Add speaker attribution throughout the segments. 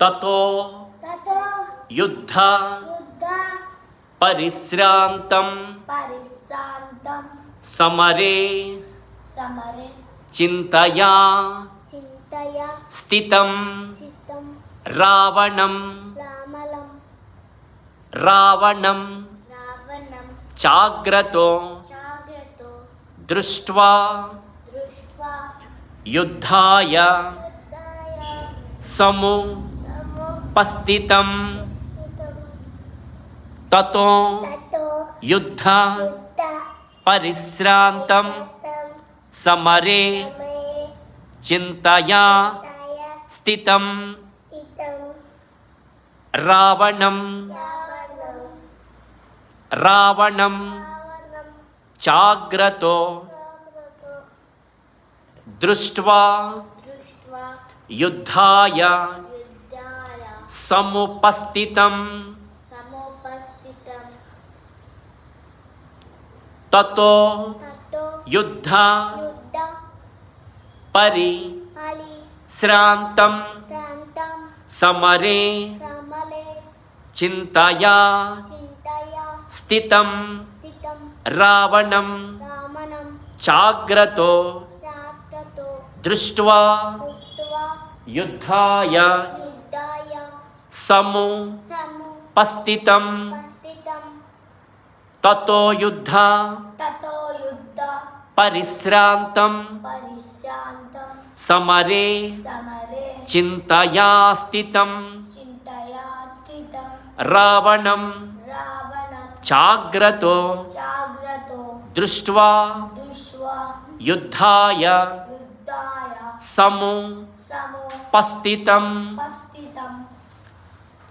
Speaker 1: ततो युद्ध परिश्रान्तं समरे चिन्तया स्थितं रावणं चाग्रतो दृष्ट्वा युद्धाय समुपस्थितं ततो युद्ध परिश्रान्तं समरे चिन्तया स्थितं रावणं चाग्रतो दृष्ट्वा युद्धाय समुपस्थितं ततो युद्ध परिश्रान्तं समरे चिन्तया स्थितं रावणं चाग्रतो दृष्ट्वा युद्धाय समुपस्थितं ततो युद्ध परिश्रान्तं समरे चिन्तया स्थितं रावणं चाग्रतो दृष्ट्वा युद्धाय समुपस्थितं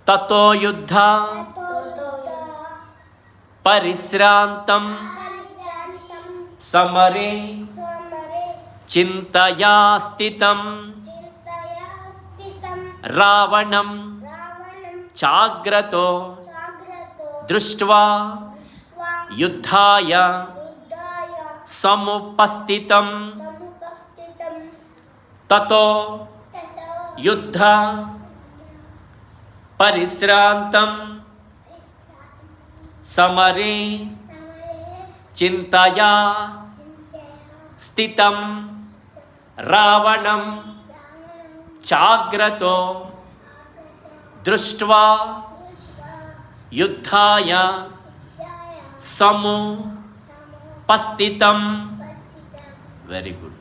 Speaker 1: ततो युद्ध परिश्रान्तं समरे चिन्तया स्थितं रावणं चाग्रतो दृष्ट्वा युद्धाय समुपस्थितं ततो युद्ध परिश्रान्तं समरे चिन्तया स्थितं रावणं चाग्रतो दृष्ट्वा युद्धाय समुपस्थितं. वेरी गुड.